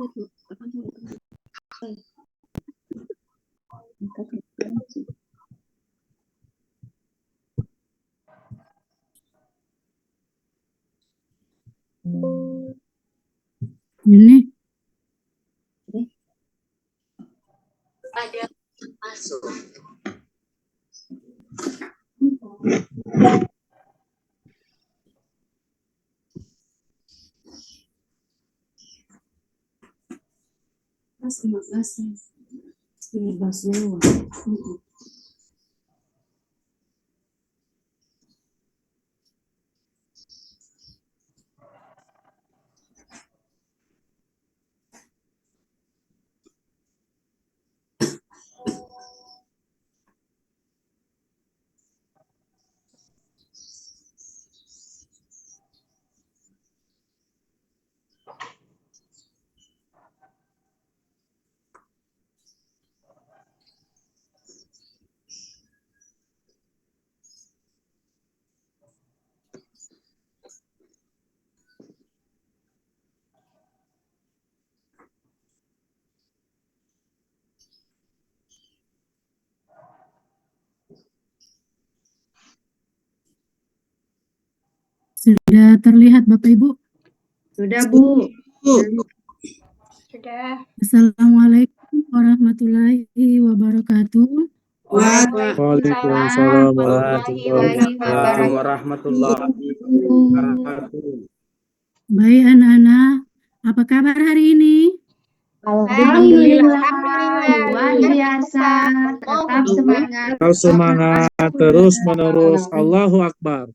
Ini ada masuk. Mas 15 lewat. sudah terlihat Bapak Ibu? Sudah, Bu. Sudah. Assalamualaikum warahmatullahi wabarakatuh. Waalaikumsalam warahmatullahi wabarakatuh. Baik anak-anak, apa kabar hari ini? Alhamdulillah. Luar biasa. Tetap semangat. Tetap semangat terus menerus. Allahu Akbar.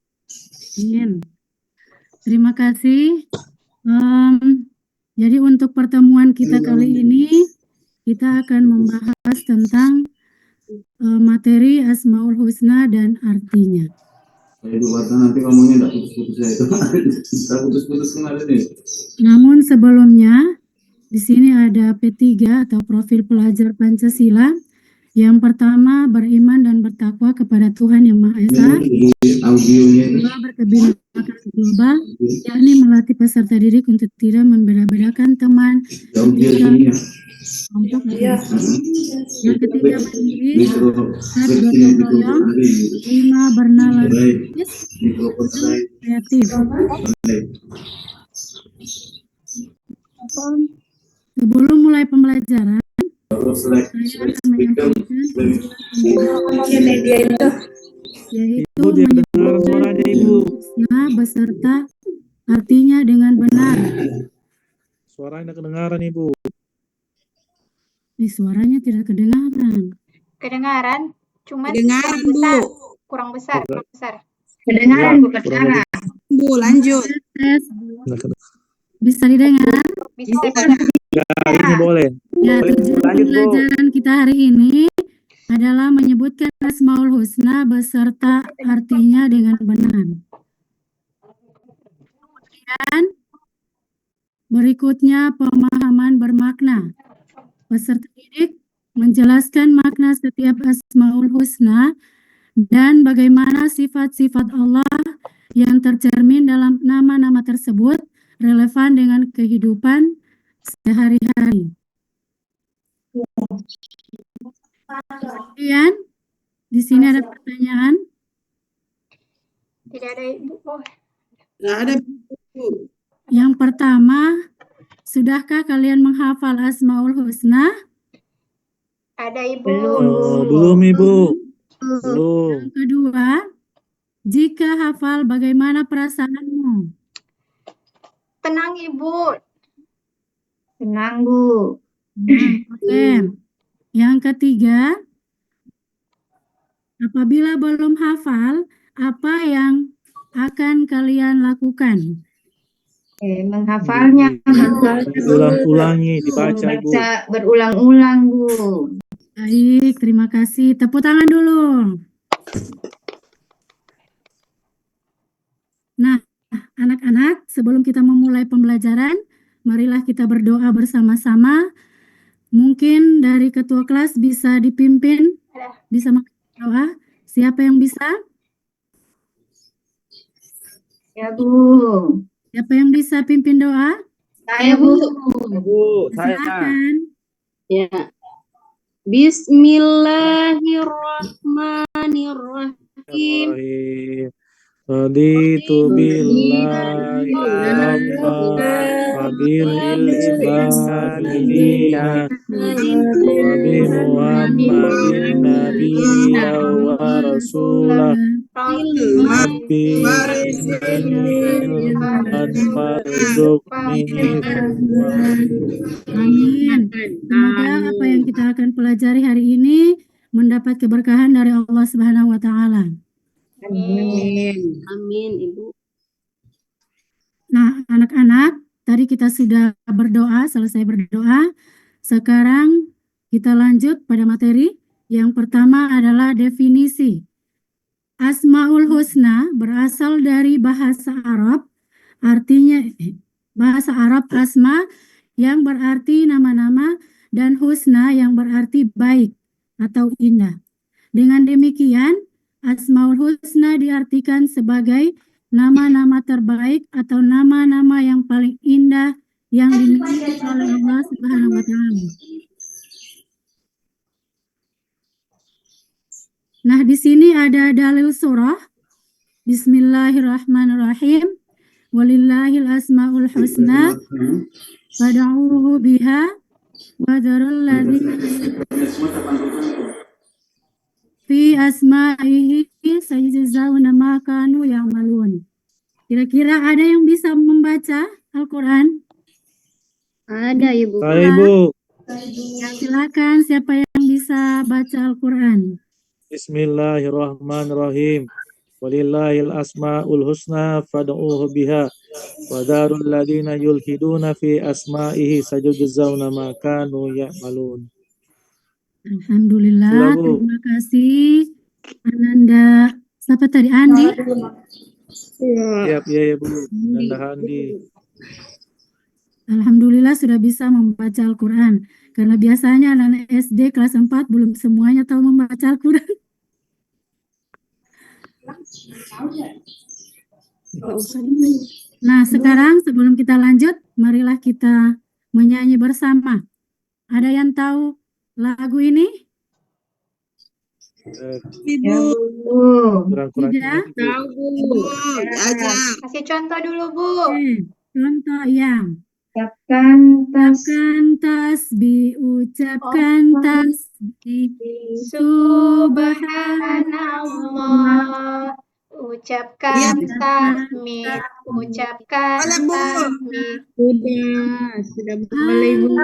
Amin. Terima kasih. Jadi untuk pertemuan kita kali ini, kita akan membahas tentang materi Asmaul Husna dan artinya. Nanti ngomongnya enggak putus-putus ya itu. Putus-putus kemarin nih. Namun Sebelumnya, di sini ada P3 atau profil pelajar Pancasila. Yang pertama, beriman dan bertakwa kepada Tuhan Yang Maha Esa. Kedua, berkebinekaan global, yakni melatih peserta didik untuk tidak membeda-bedakan teman, kelompok, dan yang ketiga, mandiri, empat, gotong royong, lima, bernalar, kreatif. Sebelum mulai pembelajaran, saya akan menyampaikan Media itu. yaitu Ibu dia dengar suaranya Ibu. husna beserta artinya dengan benar. Suaranya kedengaran Ibu. Suaranya tidak kedengaran. Kedengaran, cuma Kedengaran, kurang besar. Kedengaran bukan suara. Bu, lanjut. Tes. Bisa didengar? Bisa. Ini boleh. Ya, tujuan pembelajaran kita hari ini adalah menyebutkan Asmaul Husna beserta artinya dengan benar. Kemudian berikutnya pemahaman bermakna. Peserta didik menjelaskan makna setiap Asmaul Husna dan bagaimana sifat-sifat Allah yang tercermin dalam nama-nama tersebut relevan dengan kehidupan sehari-hari. Kemudian di sini ada pertanyaan. Tidak ada Ibu. Oh, Nggak ada. Yang pertama, sudahkah kalian menghafal Asmaul Husna? ada Ibu. Belum Ibu. Belum. Yang kedua, jika hafal bagaimana perasaanmu? Tenang Ibu. Tenang, Bu. Oke. Yang ketiga, apabila belum hafal, apa yang akan kalian lakukan? Menghafalnya. Ulang-ulangi dibaca Ibu. Baca berulang-ulang, Bu. Baik, terima kasih. Tepuk tangan dulu. Nah, anak-anak, sebelum kita memulai pembelajaran, marilah kita berdoa bersama-sama. Mungkin dari ketua kelas bisa dipimpin, bisa doa. Siapa yang bisa? Ya, Bu. Siapa yang bisa pimpin doa? Saya, Bu. Bu, saya. Silakan. Ya. Bismillahirrahmanirrahim. Bismillahirrahmanirrahim. Raditu billahi rabban wa bil islam dina wa bi Muhammadin nabiyya wa rasulah Rabbi ilman farzuqni Amin. Semoga apa yang kita akan pelajari hari ini mendapat keberkahan dari Allah Subhanahu wa taala. Amin, Ibu. Nah, anak-anak, tadi kita sudah berdoa, selesai berdoa. Sekarang kita lanjut pada materi. Yang pertama adalah definisi. Asmaul Husna berasal dari bahasa Arab, artinya bahasa Arab asma yang berarti nama-nama dan husna yang berarti baik atau indah. Dengan demikian, Asmaul Husna diartikan sebagai nama-nama terbaik atau nama-nama yang paling indah yang dimiliki oleh Allah Subhanahu wa taala. Nah, di sini ada dalil surah. Bismillahirrahmanirrahim. Walillahil asmaul husna fad'uuhu biha wa dzarul ladzina fi asma'ihi sayajzawna ma kanu ya'malun. Kira-kira ada yang bisa membaca Al-Quran? Ada, Ibu. Saya, Bu. Silakan, siapa yang bisa baca Al-Quran? Bismillahirrahmanirrahim. Walillahil asmaul husna fad'uuhu biha wa darul ladina yulhiduna fi asma'ihi sajuzawna ma kanu ya'malun. Alhamdulillah, Sila, Bu. terima kasih Ananda. Siapa tadi? Andi? Siap, ya Bu. Nanda Handi. Alhamdulillah sudah bisa membaca Al-Quran. Karena biasanya anak SD kelas 4 belum semuanya tahu membaca Al-Quran. Nah, sekarang sebelum kita lanjut, marilah kita menyanyi bersama. Ada yang tahu lagu ini? Ibu. Kurang-kurang Tidak? ingat, Bu. Ibu. Aja. Kasih contoh dulu, Bu. Oke, contoh yang Ucapkan ucapkan tasbih, ucapkan tasbih, Subhanallah. Ucapkan tahmid, ucapkan Boleh, Bu. tahmid. Sudah boleh, Ibu.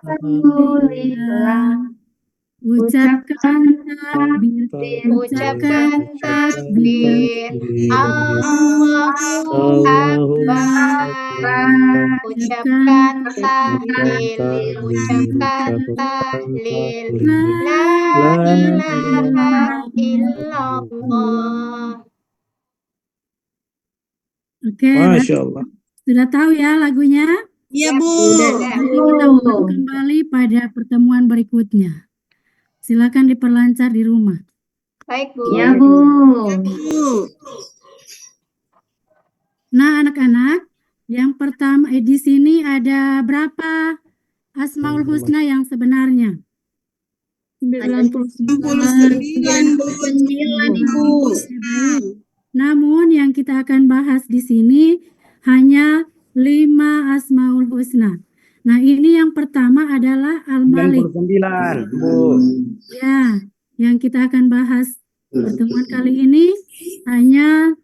Alhamdulillah. ucapkan takbir, Ucapkan takbir. Allahu Akbar. Ucapkan tahlil. Ucapkan tahlil. La ilaha illallah. Oke, Masya Allah. sudah tahu ya lagunya? Iya, Bu. Nanti kita ulang kembali pada pertemuan berikutnya. Silakan diperlancar di rumah. Baik, Bu. Ya, Bu. Bu. Nah, anak-anak, yang pertama di sini ada berapa Asmaul Husna yang sebenarnya? 69, Bu. Namun yang kita akan bahas di sini hanya 5 Asmaul Husna. Nah, ini yang pertama adalah Al-Malik. 99, Bu. Ya, yang kita akan bahas pertemuan kali ini hanya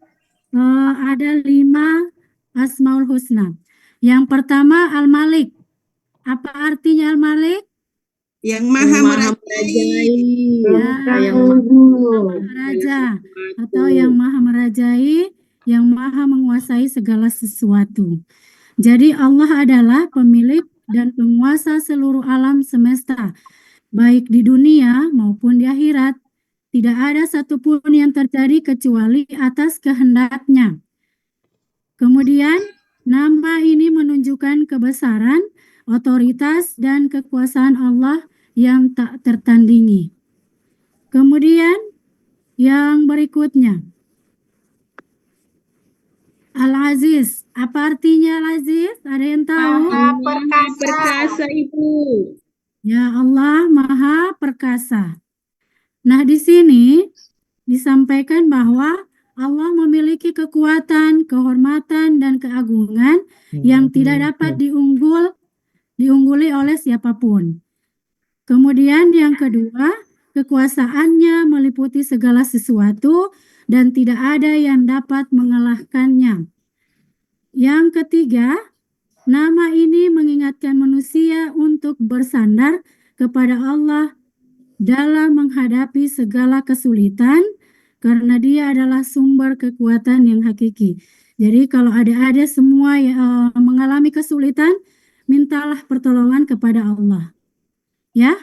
ada 5 Asmaul Husna. Yang pertama Al-Malik. Apa artinya Al-Malik? Yang maha merajai. Ya, Raja atau yang maha merajai, yang maha menguasai segala sesuatu. Jadi Allah adalah pemilik dan penguasa seluruh alam semesta, baik di dunia maupun di akhirat. Tidak ada satupun yang terjadi kecuali atas kehendaknya. Kemudian, nama ini menunjukkan kebesaran, otoritas, dan kekuasaan Allah yang tak tertandingi. Kemudian, yang berikutnya. Al-Aziz. Apa artinya Al-Aziz? Ada yang tahu? Maha Maha perkasa. perkasa, Ibu. Ya Allah Maha Perkasa. Nah, di sini disampaikan bahwa Allah memiliki kekuatan, kehormatan, dan keagungan yang tidak dapat diungguli oleh siapapun. Kemudian yang kedua, kekuasaannya meliputi segala sesuatu dan tidak ada yang dapat mengalahkannya. Yang ketiga, nama ini mengingatkan manusia untuk bersandar kepada Allah dalam menghadapi segala kesulitan karena dia adalah sumber kekuatan yang hakiki. Jadi kalau ada semua yang mengalami kesulitan, mintalah pertolongan kepada Allah. Ya,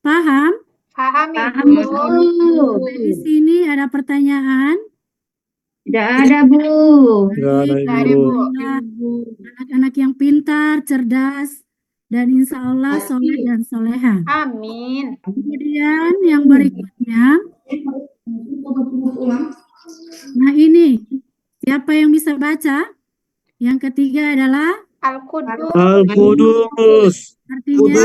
paham? Paham, Paham, Ibu. Bu. Di sini ada pertanyaan. Tidak ada, Bu. Enggak ada Nggak ada, Ibu. Bu. Anak-anak yang pintar, cerdas, dan insya Allah soleh dan soleha. Amin. Kemudian yang berikutnya, nah ini, siapa yang bisa baca? Yang ketiga adalah Al-Qudus. Al-Qudus. artinya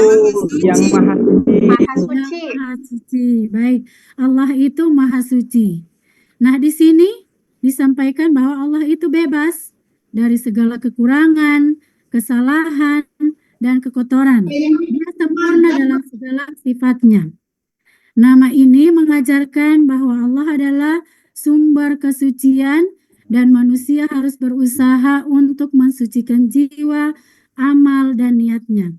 yang maha Maha suci. Maha suci. Baik, Allah itu maha suci. Nah, di sini disampaikan bahwa Allah itu bebas dari segala kekurangan, kesalahan, dan kekotoran. Dia sempurna dalam segala sifatnya. Nama ini mengajarkan bahwa Allah adalah sumber kesucian dan manusia harus berusaha untuk mensucikan jiwa, amal, dan niatnya.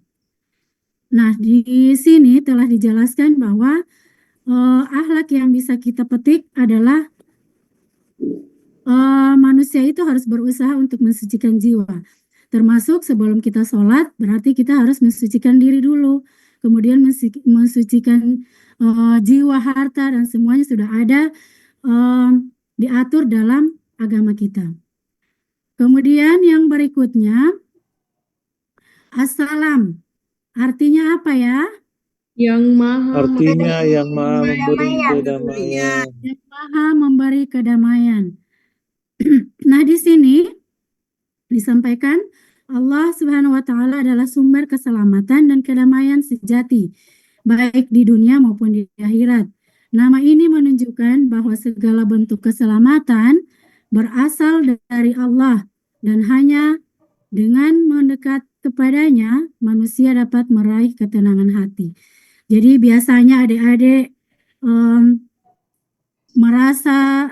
Nah, di sini telah dijelaskan bahwa akhlak yang bisa kita petik adalah manusia itu harus berusaha untuk mensucikan jiwa. Termasuk sebelum kita sholat, berarti kita harus mensucikan diri dulu. Kemudian mensucikan jiwa, harta, dan semuanya sudah ada diatur dalam agama kita. Kemudian yang berikutnya, Assalam. Artinya apa ya? Yang maha Artinya yang maha memberi Kedamaian. kedamaian. Yang maha memberi kedamaian. Nah, di sini disampaikan Allah Subhanahu wa taala adalah sumber keselamatan dan kedamaian sejati, baik di dunia maupun di akhirat. Nama ini menunjukkan bahwa segala bentuk keselamatan berasal dari Allah dan hanya dengan mendekat kepadanya manusia dapat meraih ketenangan hati. Jadi biasanya adik-adik merasa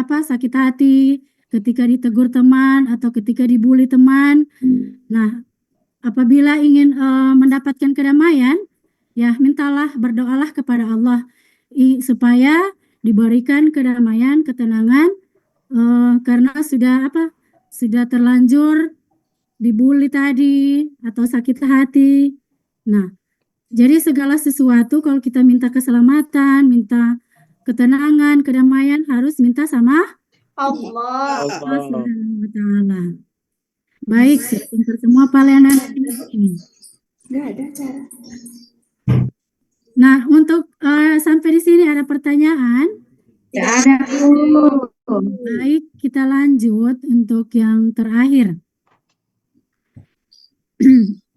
sakit hati ketika ditegur teman atau ketika dibully teman. Nah, apabila ingin mendapatkan kedamaian, ya mintalah, berdoalah kepada Allah supaya diberikan kedamaian, ketenangan karena sudah terlanjur dibully tadi atau sakit hati. Nah, jadi segala sesuatu kalau kita minta keselamatan, minta ketenangan, kedamaian harus minta sama Allah. Allah Subhanahu wa taala. Baik, pintar semua pelayanan ini. Nah, untuk sampai di sini ada pertanyaan? Tidak ada, Bu. Baik, kita lanjut untuk yang terakhir.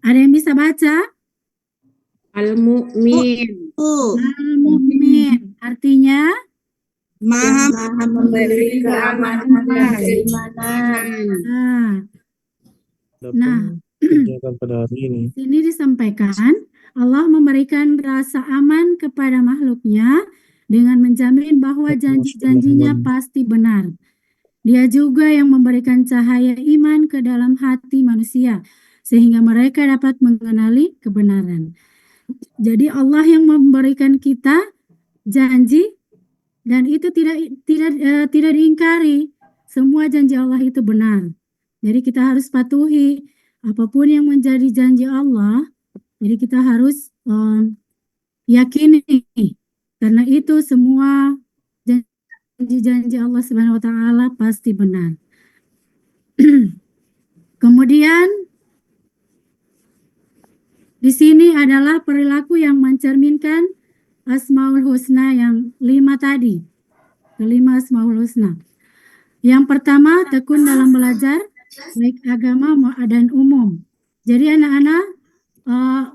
Ada yang bisa baca? Al-Mu'min. Al-Mu'min. Artinya Maha Memberi keamanan dan keimanan. Nah, Kerjakan pada hari ini. sini disampaikan Allah memberikan rasa aman kepada makhluknya dengan menjamin bahwa janji-janjinya pasti benar. Dia juga yang memberikan cahaya iman ke dalam hati manusia sehingga mereka dapat mengenali kebenaran. Jadi Allah yang memberikan kita janji dan itu tidak diingkari. Semua janji Allah itu benar. Jadi kita harus patuhi apapun yang menjadi janji Allah. Jadi kita harus yakini karena itu semua janji-janji Allah Subhanahu wa taala pasti benar. Kemudian di sini adalah perilaku yang mencerminkan Asmaul Husna yang 5 tadi. Kelima Asmaul Husna. Yang pertama, tekun dalam belajar, baik agama dan umum. Jadi anak-anak,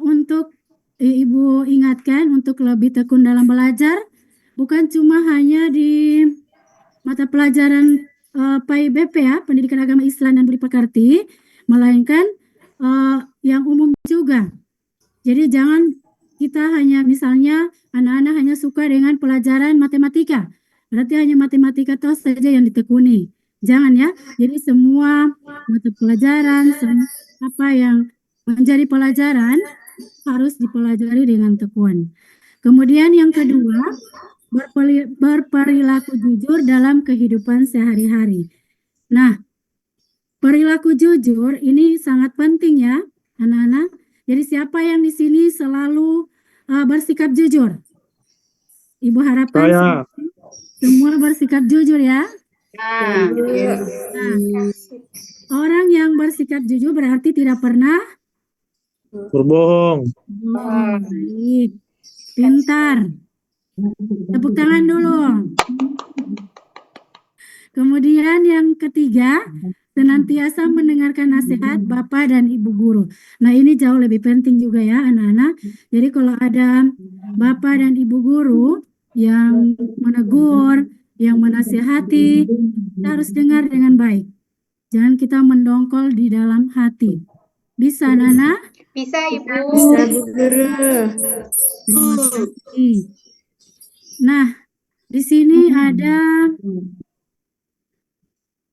untuk Ibu ingatkan untuk lebih tekun dalam belajar, bukan cuma hanya di mata pelajaran PAIBP ya, Pendidikan Agama Islam dan Budi Pekerti, melainkan yang umum juga. Jadi jangan kita hanya misalnya anak-anak hanya suka dengan pelajaran matematika, berarti hanya matematika toh saja yang ditekuni. Jangan ya. Jadi semua mata pelajaran, semua apa yang menjadi pelajaran harus dipelajari dengan tekun. Kemudian yang kedua, berperilaku jujur dalam kehidupan sehari-hari. Nah, perilaku jujur ini sangat penting ya, anak-anak. Jadi siapa yang di sini selalu bersikap jujur? Ibu harapkan Saya. semua bersikap jujur ya. Nah, Nah, orang yang bersikap jujur berarti tidak pernah Berbohong. baik, pintar. Tepuk tangan dulu. Kemudian yang ketiga, senantiasa mendengarkan nasihat Bapak dan Ibu guru. Nah, ini jauh lebih penting juga ya anak-anak. Jadi kalau ada Bapak dan Ibu guru yang menegur, yang menasihati, kita harus dengar dengan baik. Jangan kita mendongkol di dalam hati. Bisa, Nana? bisa Ibu. Bisa Bu Guru. Terima kasih. Nah, di sini ada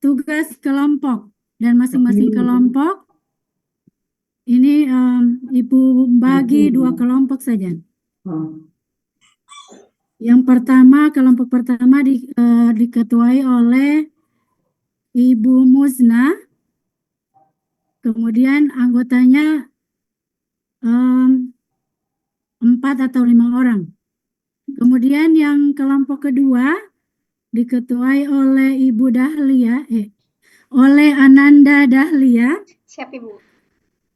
tugas kelompok dan masing-masing kelompok ini Ibu bagi 2 kelompok saja. Yang pertama, kelompok pertama diketuai oleh Ibu Muzna. Kemudian anggotanya 4 atau 5 orang. Kemudian yang kelompok kedua diketuai oleh Ibu Dahlia, oleh Ananda Dahlia. Siap Ibu.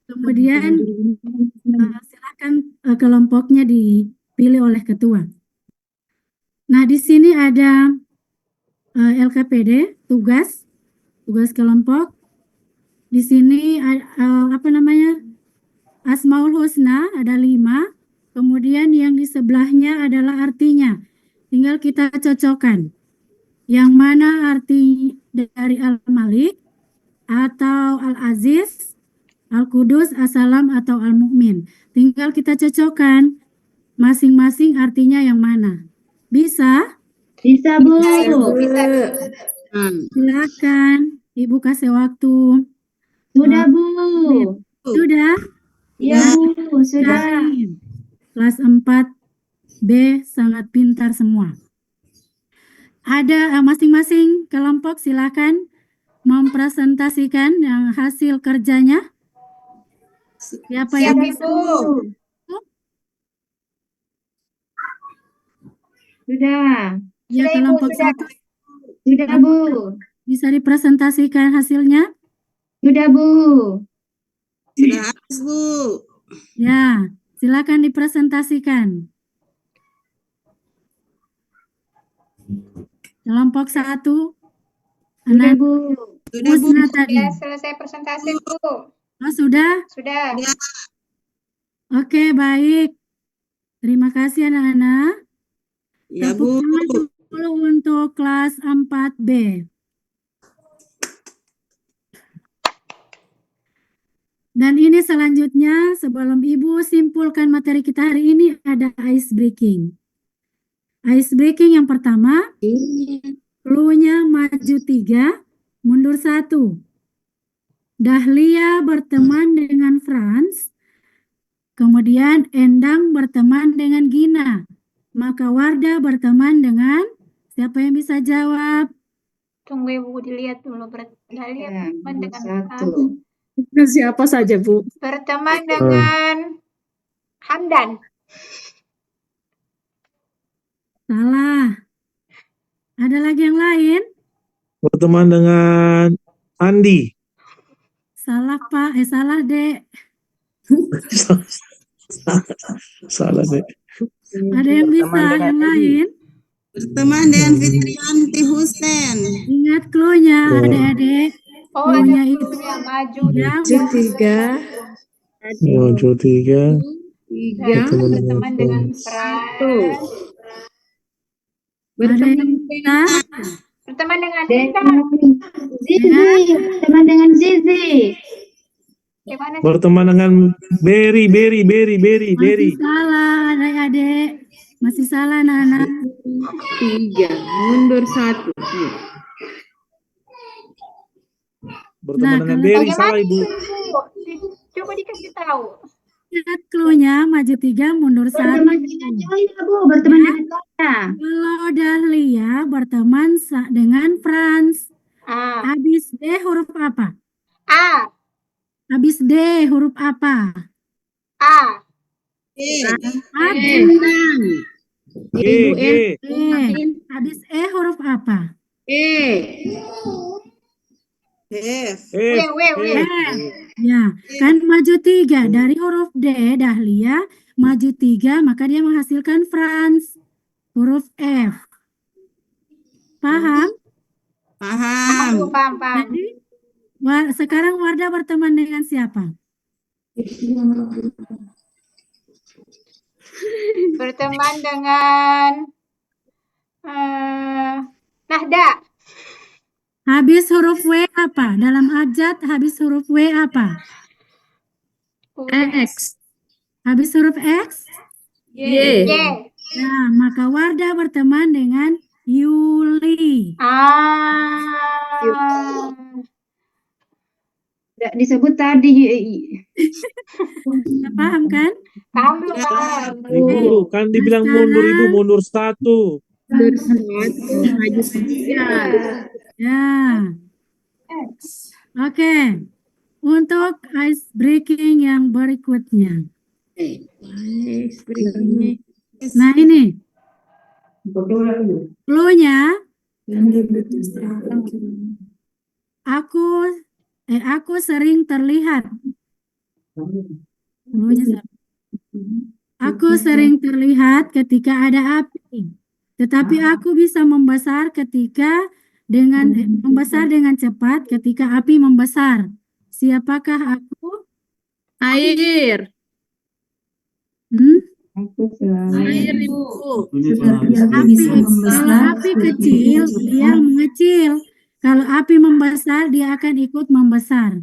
Kemudian silakan kelompoknya dipilih oleh ketua. Nah, di sini ada LKPD, tugas kelompok. Di sini Asmaul Husna ada 5. Kemudian yang di sebelahnya adalah artinya. Tinggal kita cocokkan. Yang mana arti dari Al-Malik atau Al-Aziz, Al-Qudus, As-Salam atau Al-Mu'min. Tinggal kita cocokkan masing-masing artinya yang mana. Bisa? Bisa Bu. Bisa. Silakan. Ibu kasih waktu. Sudah Bu. Sudah? Iya Bu, sudah. Kelas 4B sangat pintar semua. Ada masing-masing kelompok silakan mempresentasikan yang hasil kerjanya. Siapa yang Siap bisa? Ibu. Sudah. Ya, Sudah, Ibu, kelompok sudah. 1 Sudah Bu. bisa dipresentasikan hasilnya? Sudah Bu. Sudah habis Bu. Ya, silakan dipresentasikan. Kelompok 1 Sudah Bu. Sudah Bu. Husna tadi. Ya, selesai presentasi Bu. Oh, sudah? Sudah. Oke, baik. Terima kasih anak-anak. Ya Tepuk Bu. tangan dulu untuk kelas 4B. Dan ini selanjutnya, sebelum Ibu simpulkan materi kita hari ini, ada ice breaking. Ice breaking yang pertama, clue-nya maju 3, mundur 1. Dahlia berteman dengan Franz, kemudian Endang berteman dengan Gina. Maka Wardah berteman dengan, siapa yang bisa jawab? Tunggu Ibu dilihat dulu. Dahlia Ya, berteman dengan satu. Siapa saja, Bu? berteman dengan Hamdan. Salah. Ada lagi yang lain? Berteman dengan Andi. Salah Pak, salah Dek. Salah deh. Ada yang bisa, yang lain? Berteman dengan Fitrianti Husen. Ingat clue-nya, Oh. adik-adik. Oh, ada Clue-nya itu clue-nya. Maju ya, tiga, Maju 3. tiga, Berteman dengan berteman dengan Frans. satu. ada yang Berteman bisa? berteman dengan Dengan Intan. Zizi. Teman dengan Zizi. Gimana sih? Berteman dengan Berry. Masih salah, adik-adik. Masih salah, anak-anak. tiga, mundur satu. Berteman Nah, dengan kalau Berry, Bagaimana salah Ibu. itu, Ibu? Coba dikasih tahu. ingat clue-nya, maju 3, mundur 1. Berteman dengan Joya, Bu. Berteman dengan Joya. Kalau Dahlia berteman dengan Franz. A. Habis D huruf apa? A. Habis D huruf apa? A. Bintang. G. Habis E huruf apa? F. F. W. Ya, kan maju 3 dari huruf D Dahlia, maju 3 maka dia menghasilkan Franz. Huruf F. Paham? Paham. Paham. Jadi sekarang Wardah berteman dengan siapa? Berteman dengan Nahda. Habis huruf W apa? Dalam abjad habis huruf W apa? X. Habis huruf X? Y. Y. Nah, maka Wardah berteman dengan Yuli. Tidak disebut tadi. Sudah paham kan? Paham belum? Paham. Ibu, kan dibilang mundur Ibu, mundur 1. Mundur satu, maju tiga. Ya. Oke. Untuk ice breaking yang berikutnya. Nah, ini. Clue-nya aku sering terlihat. Aku sering terlihat ketika ada api. Tetapi aku bisa membesar membesar dengan cepat ketika api membesar. Siapakah aku? Air. Air, Ibu. Kalau api kecil, dia mengecil. Kalau api membesar, dia akan ikut membesar.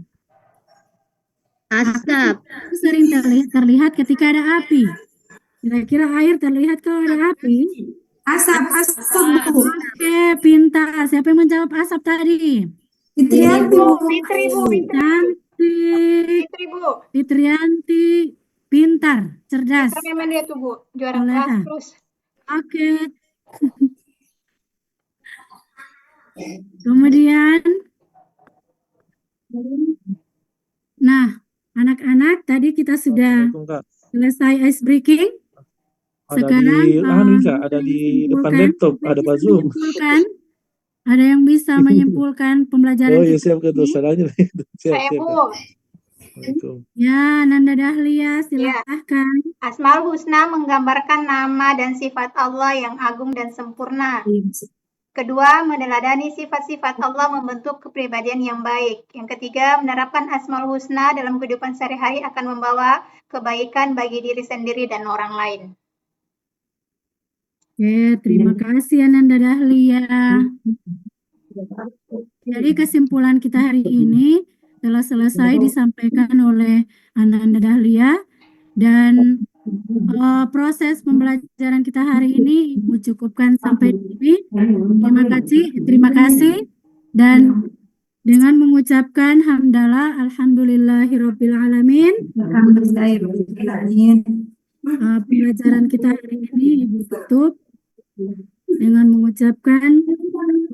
Asap. Aku sering terlihat ketika ada api. Kira-kira air terlihat kalau ada api? Asap, Bu. Oke, pintar. Siapa yang menjawab asap tadi? Fitrianti, Bu. Fitri, Bu. Cantik. Fitri, Bu. Fitrianti, pintar, cerdas. Memang dia tuh, Bu. Juara Boleh. kelas terus. Oke. Kemudian, nah, anak-anak tadi kita sudah selesai ice breaking. Sekarang Ada di depan laptop, ada Pak Zoom. Ada yang bisa menyimpulkan pembelajaran Oh iya, kita siap ketua ini? salahnya. Saya, Bu. Ya, Nanda Dahlia, silahkan. Asmaul Husna menggambarkan nama dan sifat Allah yang agung dan sempurna. Kedua, meneladani sifat-sifat Allah membentuk kepribadian yang baik. Yang ketiga, menerapkan Asmaul Husna dalam kehidupan sehari-hari akan membawa kebaikan bagi diri sendiri dan orang lain. Oke, terima kasih Ananda Dahlia. Jadi kesimpulan kita hari ini telah selesai disampaikan oleh Ananda Dahlia dan proses pembelajaran kita hari ini Ibu cukupkan sampai di sini. Terima kasih dan dengan mengucapkan hamdalah alhamdulillahirabbil alamin. Pembelajaran kita hari ini Ibu tutup dengan mengucapkan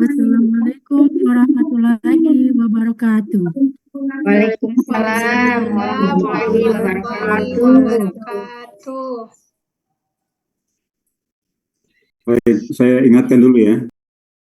wassalamualaikum warahmatullahi wabarakatuh. Waalaikumsalam warahmatullahi wabarakatuh. Baik, saya ingatkan dulu ya.